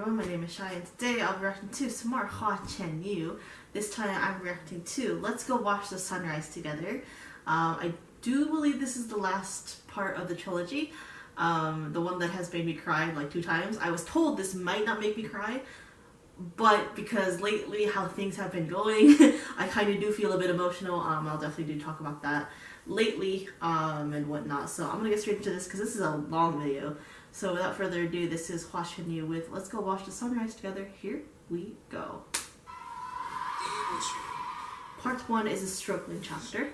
everyone, my name is Shai, and today I'll be reacting to some more Hua Chenyu. This time I'm reacting to Let's Go Watch the Sunrise Together. I do believe this is the last part of the trilogy, the one that has made me cry like 2 times. I was told this might not make me cry, but because lately how things have been going, I kind of do feel a bit emotional. I'll definitely do talk about that lately and whatnot. So I'm gonna get straight into this because this is a long video. So without further ado, this is Hua Chenyu with Let's Go Watch the Sunrise Together. Here we go. Part 1 is a struggling chapter.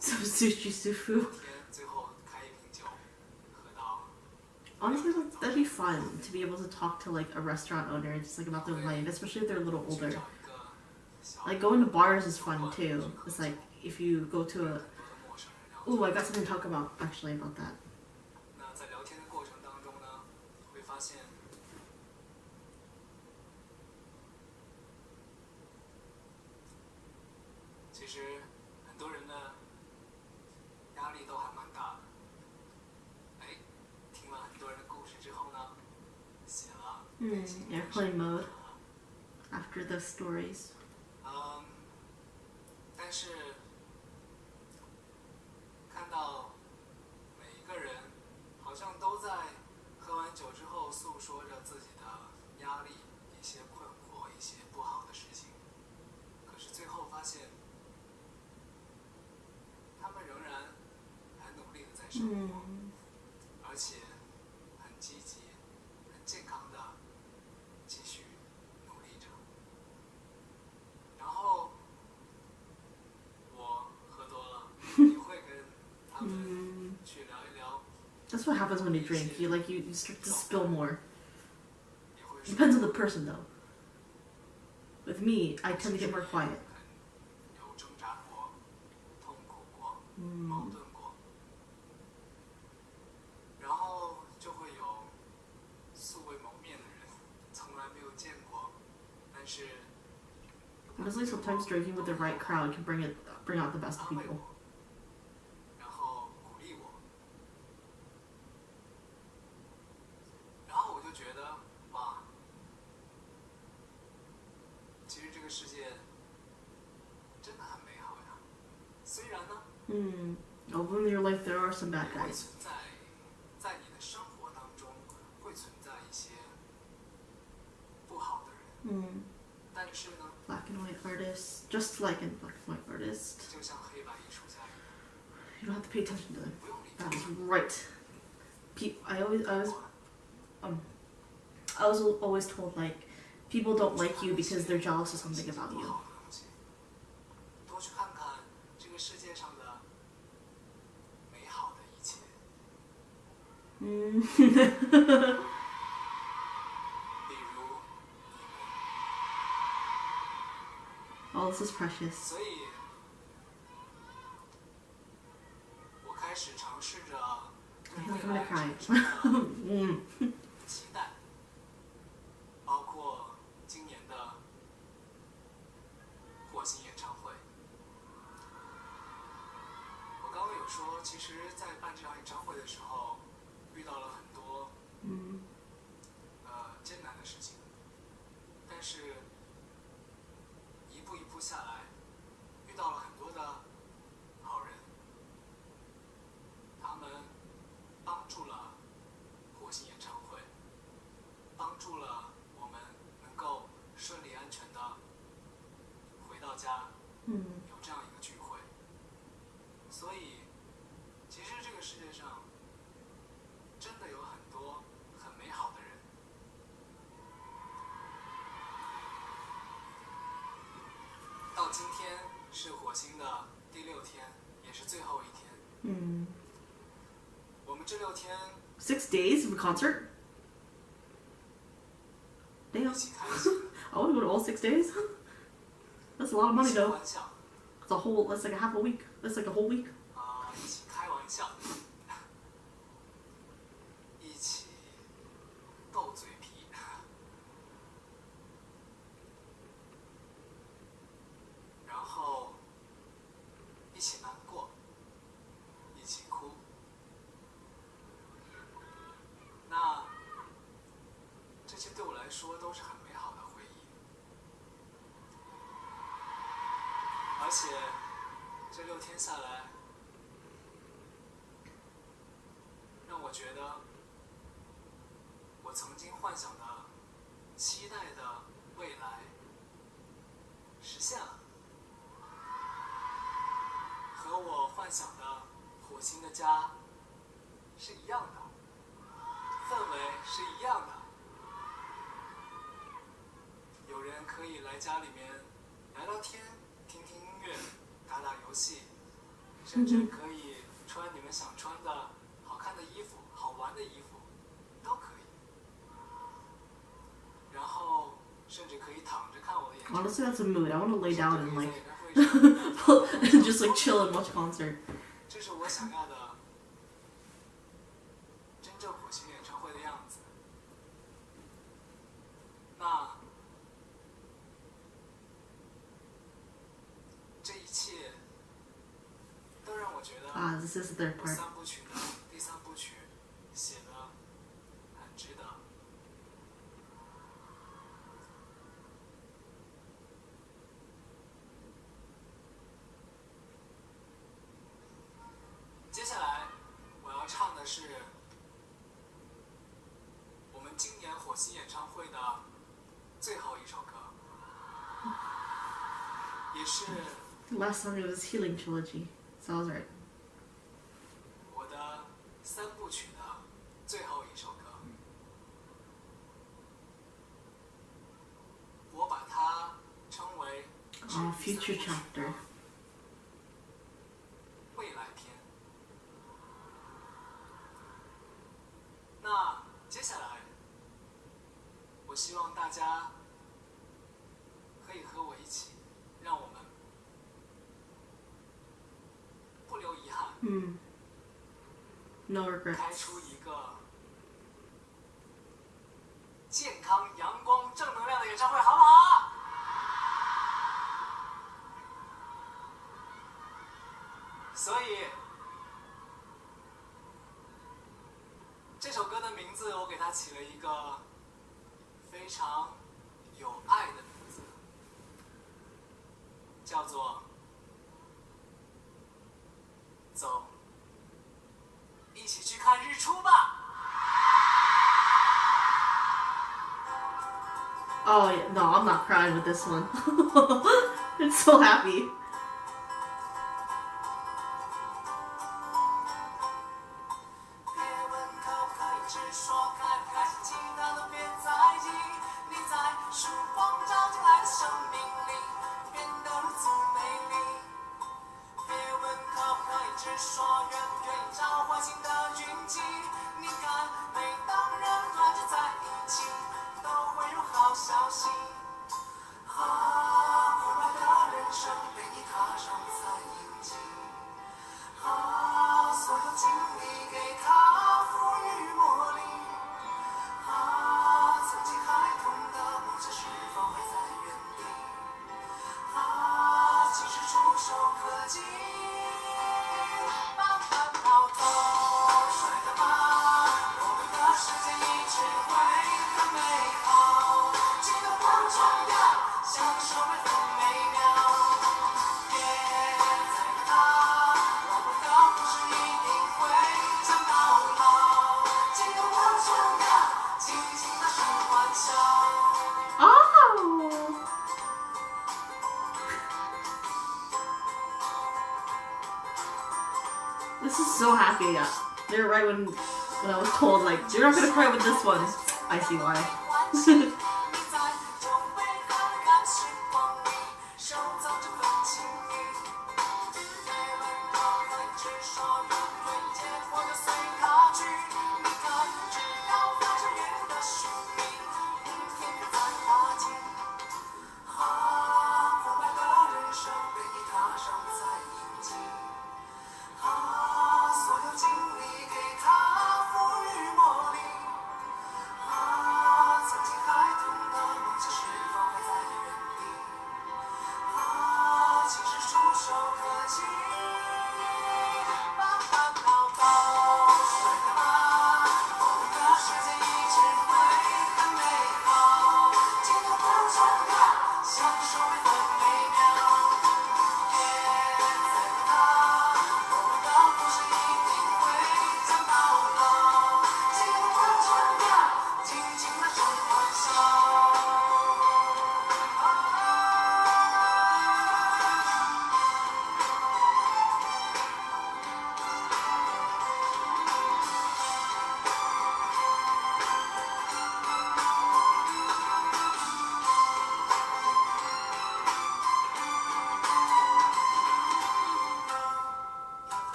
Sushi Sufu. Honestly, that'd be fun to be able to talk to like a restaurant owner just like about their life, especially if they're a little older. Like going to bars is fun too. It's like if you go to a... Ooh, I got something to talk about actually about that. Airplane mode after the stories. 但是看到每一个人好像都在喝完酒之后诉说着自己的压力、一些困惑、一些不好的事情，可是最后发现，他们仍然很努力的在生活，而且很积极、很健康的继续努力着。然后我喝多了，也会跟他们去聊一聊。That's what happens when you drink. You start to spill more. Depends on the person though. With me, I tend to get more quiet. 有挣扎过，痛苦过，矛盾过，然后就会有素未谋面的人，从来没有见过，但是 Honestly, sometimes drinking with the right crowd can bring out the best of people. 然后鼓励我，然后我就觉得哇，其实这个世界真的很美好呀。虽然呢， Although in your life there are some bad 会 guys. 存在你的生活当中会存在一些不好的人，但是呢， Black and white artists, just like in black and white artists. 就像黑白艺术家一样， You don't have to pay attention to them. 不用理 That 解 is right. I was always told like people don't like you because they're jealous of something about you. 好的东西，多去看看这个世界上的美好的一切。比如你们， Oh, this is precious. 所以，我开始尝试着 I 对 feel 未 like I'm 来 gonna 产 cry. 生的期待，包括今年的火星演唱会。我刚刚有说，其实，在办这场演唱会的时候，遇到了很多艰难的事情，但是一步一步下来，遇到了很多的好人，他们帮助了火星演唱会。今天是火星的第6天，也是最后一天。我们这6天 6 days of a concert? Damn. 一起开心， I want to go to all 6 days. That's a lot of 一 money 起 though. 欢笑， That's like a half a week. That's like a whole week. 一起开玩笑，一起斗嘴皮，然后一起难过，一起哭。那这些对我来说都是很美好的回忆，而且这6天下来，让我觉得我曾经幻想的、期待的未来实现了，和我幻想的火星的家是一样的，氛围是一样的。有人可以来家里面聊聊天、听听音乐、打打游戏，甚至可以穿你们想穿的好看的衣服、好玩的衣服，都可以。然后甚至可以躺着看我的演唱会。 Honestly, that's a mood. I want to lay down and like 甚至可以在演唱会上 just like chill and watch concert. 这是我想要的真正火星演唱会的样子。那这一切都让我觉得 This is the third 我 part. 3部曲的第3部曲写得很值得。接下来我要唱的是我们今年火星演唱会的最后一首歌，也是 Last song it was Healing Trilogy. So I was right. 我的3部曲的最后一首歌。我把它称为 Future chapter. 未来篇。那接下来，我希望大家可以和我一起，让我们不留遗憾， No 开 regrets. 出一个健康、阳光、正能量的演唱会，好不好？所以这首歌的名字我给它起了一个非常有爱的名字，叫做“走，一起去看日出吧”。 Oh yeah, no, I'm not crying with this one. It's so happy. 别问可不可以，只说开不开心，其他都别在意。你在曙光照进来的生命里，变得如此美丽。别问可不可以，只说愿不愿意召唤新的云际。你看，每当人团结在一起，都会有好消息。快乐的人生被你踏上彩印记。所有经历给它赋予魔力。曾经孩童的梦想是否还在原地？其实触手可及。慢慢跑头，帅的吧，我们的世界一直会很美好。记得不重要，享受每分每秒。别再怕，我们的故事一定会讲到老。记得不重要，尽情大声欢笑。 Oh! This is so happy. They're right when I was told like you're not gonna cry with this one. I see why. 你在久违和的感时光里，收藏着。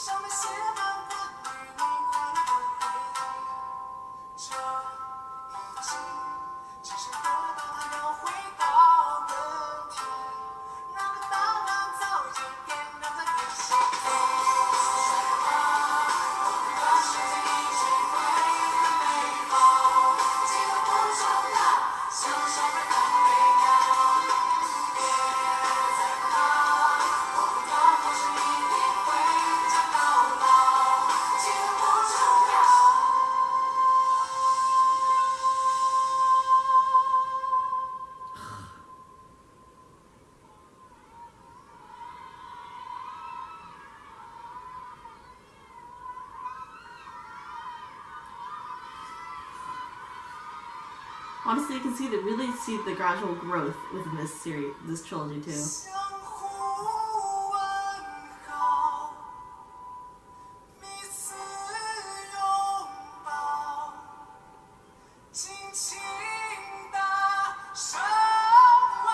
上面写满关于你快乐的回忆。这一封信只是得到他描绘到的题，那个答案早已经点亮在你心底。说吧，我们的世界一直会很美好，记得不重要，享受着很美妙。别再怕，我们的故事一定会讲到老，记得不重要。Honestly, you can really see the gradual growth within this series, this trilogy too. 相互问好，彼此拥抱，尽情大声问。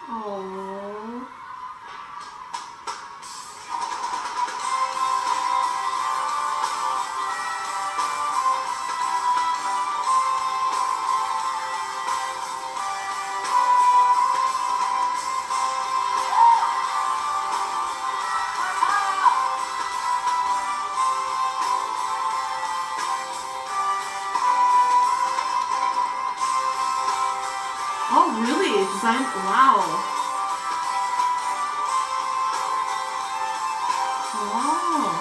Oh. Oh, really? Design? Wow. Oh.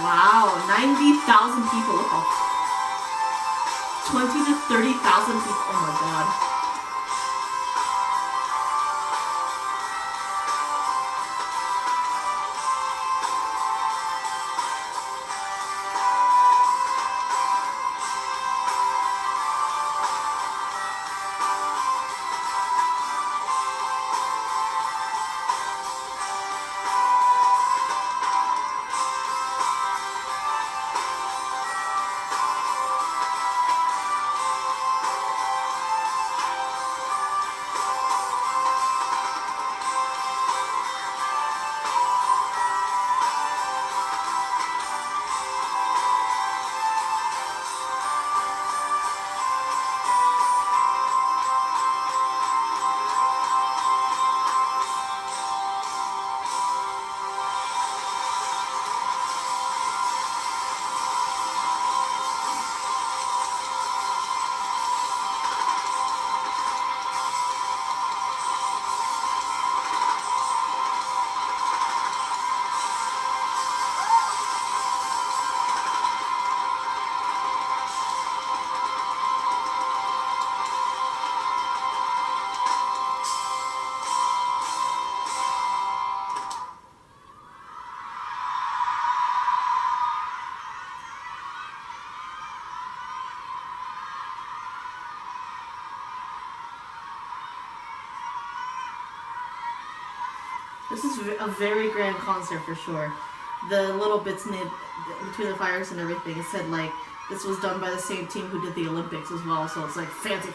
Wow, 90,000 people. Look how 20 to 30,000 people. Oh my god. This is a very grand concert for sure. The little bits between the fires and everything, it said like this was done by the same team who did the Olympics as well, so it's like fancy.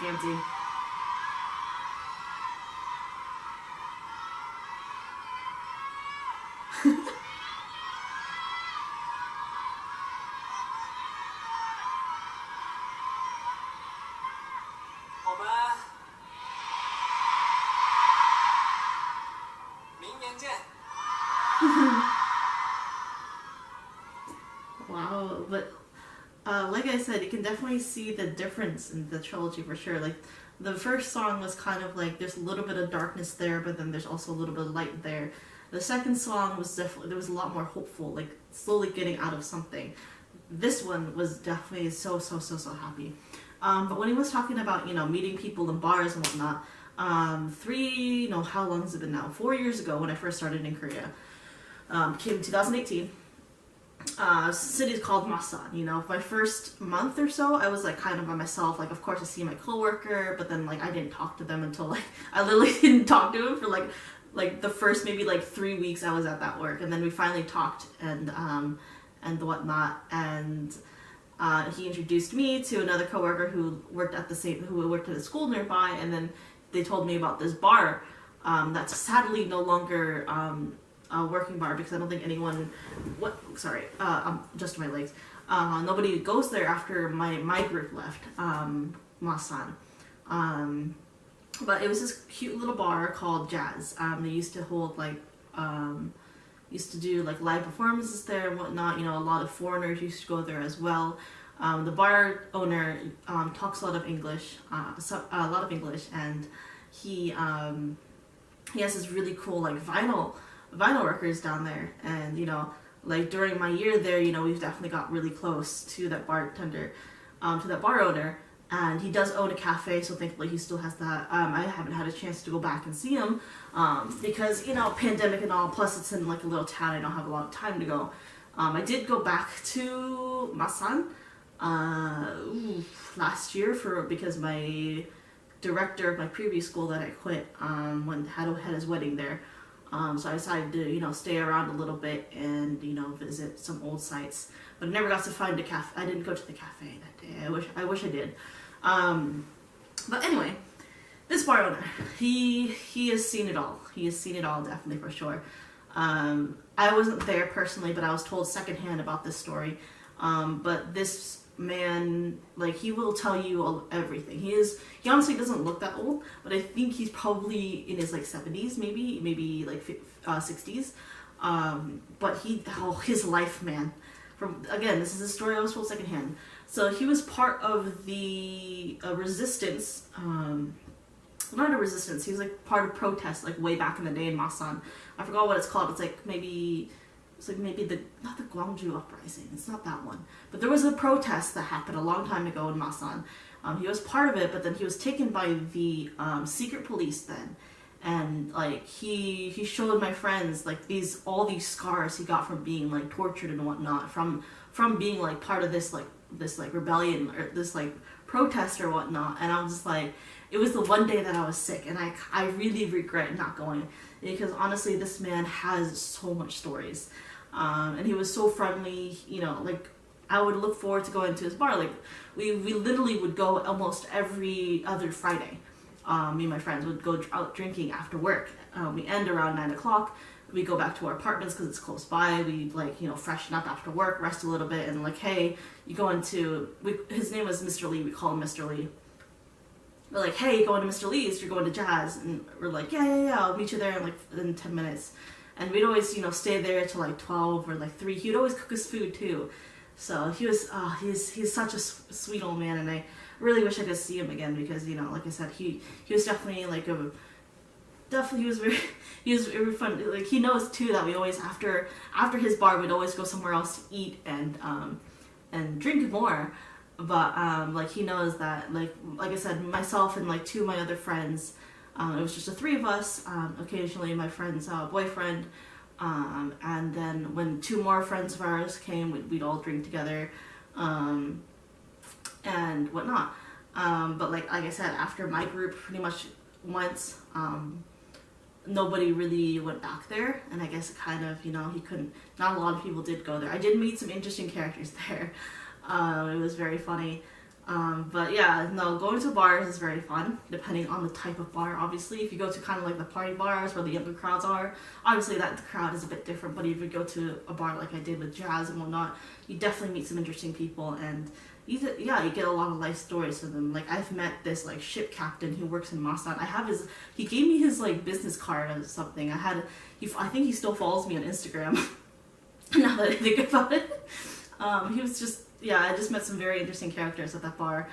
我们明年见。Wow, but like I said, you can definitely see the difference in the trilogy for sure. Like the first song was kind of like there's a little bit of darkness there, but then there's also a little bit of light there. The second song was definitely, there was a lot more hopeful, like slowly getting out of something. This one was definitely so happy. But when he was talking about, meeting people in bars and whatnot, how long has it been now? 4 years ago when I first started in Korea, came in 2018. City is called Masan. My first month or so, I was like kind of by myself. Like, of course, I see my coworker, but then like I didn't talk to them until like I literally didn't talk to him for like the first maybe like 3 weeks I was at that work, and then we finally talked and whatnot, and he introduced me to another coworker who worked at a school nearby, and then they told me about this bar that's sadly no longer a working bar because I don't think anyone. Just my legs. Nobody goes there after my group left. Masan. But it was this cute little bar called Jazz. They used to hold used to do like live performances there and whatnot. A lot of foreigners used to go there as well. The bar owner talks a lot of English, and he has this really cool like vinyl records down there, and like during my year there, we've definitely got really close to that bartender, to that bar owner, and he does own a cafe, so thankfully he still has that. I haven't had a chance to go back and see him because pandemic and all, plus it's in like a little town, I don't have a lot of time to go. I did go back to Masan last year because my director of my previous school that I quit had his wedding there. So I decided to, stay around a little bit and, visit some old sites. But I never got to find a cafe. I didn't go to the cafe that day. I wish I did. But anyway, this bar owner, he has seen it all. He has seen it all, definitely, for sure. I wasn't there personally, but I was told secondhand about this story. But this man, like, he will tell you everything. He honestly doesn't look that old, but I think he's probably in his like 70s, maybe like 60s. But his life, man. This is a story I was told secondhand. So he was part of the resistance. Not a resistance. He was like part of protest, like way back in the day in Masan. I forgot what it's called. It's like maybe not the Gwangju uprising. It's not that one. But there was a protest that happened a long time ago in Masan. He was part of it, but then he was taken by the secret police then, and like he showed my friends like all these scars he got from being like tortured and whatnot, from being like part of this rebellion or this like protest or whatnot. And I was just like, it was the one day that I was sick, and I really regret not going, because honestly this man has so much stories. And he was so friendly, like I would look forward to going to his bar. Like we literally would go almost every other Friday. Me and my friends would go out drinking after work. We end around 9 o'clock. We go back to our apartments because it's close by. We freshen up after work, rest a little bit, and like, hey, you go into, his name was Mr. Lee. We call him Mr. Lee. We're like, hey, going to Mr. Lee's, you're going to Jazz. And we're like, yeah, I'll meet you there in 10 minutes. And we'd always, stay there till like 12 or like 3. He would always cook us food too. So he's such a sweet old man, and I really wish I could see him again because, like I said, he was definitely he was very fun. Like he knows too that we always, after his bar, we'd always go somewhere else to eat and drink more. But like he knows that like I said, myself and like 2 of my other friends, it was just the 3 of us. Occasionally my friend's boyfriend, and then when 2 more friends of ours came, we'd all drink together, and whatnot. But like I said, after my group pretty much went, nobody really went back there, and I guess it kind of, he couldn't. Not a lot of people did go there. I did meet some interesting characters there. It was very funny. But yeah, no, going to bars is very fun, depending on the type of bar, obviously. If you go to kind of like the party bars where the younger crowds are, obviously the crowd is a bit different, but if you go to a bar like I did with Jazz and whatnot, you definitely meet some interesting people, and you get a lot of life stories from them. Like, I've met this like ship captain who works in Masan. He gave me his like business card or something. I think he still follows me on Instagram, now that I think about it. He was just, I just met some very interesting characters at that bar.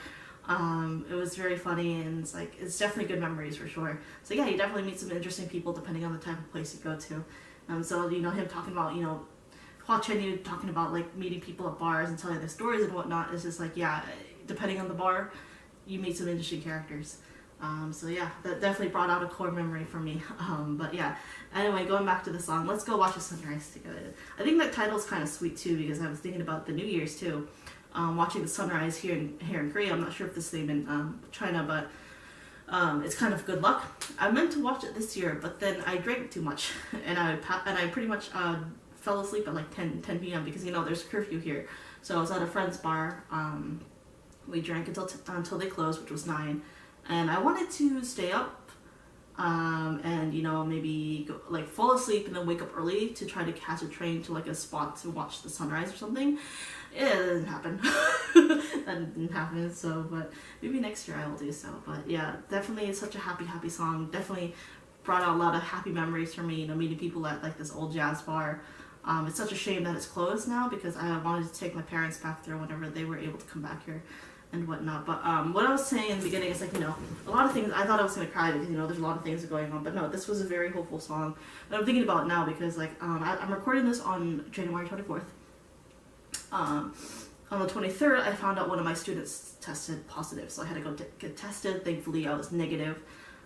It was very funny, and it's definitely good memories for sure. So yeah, you definitely meet some interesting people depending on the type of place you go to. So you know him talking about Hua Chenyu talking about like meeting people at bars and telling their stories and whatnot. It's just like, yeah, depending on the bar, you meet some interesting characters. So yeah, that definitely brought out a core memory for me. But yeah, anyway, going back to the song, let's go watch the sunrise together. I think that title's kind of sweet too, because I was thinking about the New Year's too. Watching the sunrise here in Korea. I'm not sure if the same in China, but it's kind of good luck. I meant to watch it this year, but then I drank too much, and I pretty much fell asleep at like 10 p.m. because there's curfew here. So I was at a friend's bar. We drank until they closed, which was 9, and I wanted to stay up and maybe go, like fall asleep and then wake up early to try to catch a train to like a spot to watch the sunrise or something. It didn't happen. That didn't happen. So, but maybe next year I will do so. But yeah, definitely it's such a happy song. Definitely brought out a lot of happy memories for me. Meeting people at like this old jazz bar. It's such a shame that it's closed now because I wanted to take my parents back there whenever they were able to come back here and whatnot. But what I was saying in the beginning is like, a lot of things, I thought I was going to cry because, there's a lot of things going on. But no, this was a very hopeful song that I'm thinking about now because like, I'm recording this on January 24th. On the 23rd, I found out one of my students tested positive, so I had to go get tested. Thankfully, I was negative.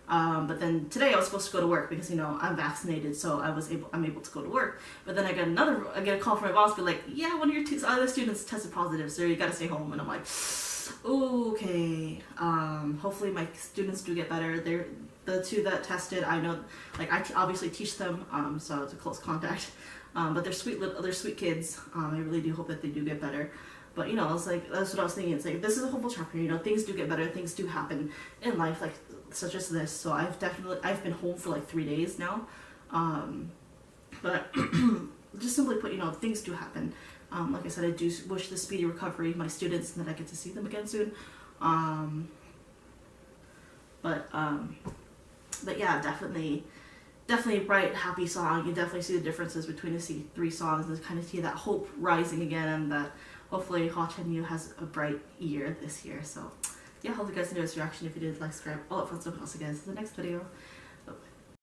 But then today I was supposed to go to work because I'm vaccinated, so I'm able to go to work. But then I get a call from my boss, be like, yeah, one of your other students tested positive, so you got to stay home. And I'm like, okay. Hopefully my students do get better. They're the two that tested. I know, like I obviously teach them, so it's a close contact. But they're sweet kids. I really do hope that they do get better. But it's like, that's what I was thinking. It's like, this is a hopeful chapter. Things do get better. Things do happen in life, like such as this. So I've been home for like 3 days now. But just simply put, things do happen. Like I said, I do wish the speedy recovery of my students and that I get to see them again soon. But yeah, definitely bright, happy song. You definitely see the differences between the three songs and kind of see that hope rising again, and that hopefully Hua Chenyu has a bright year this year. So yeah, hope you guys enjoyed this reaction. If you did, like, subscribe, all that fun stuff. I'll see you guys in the next video.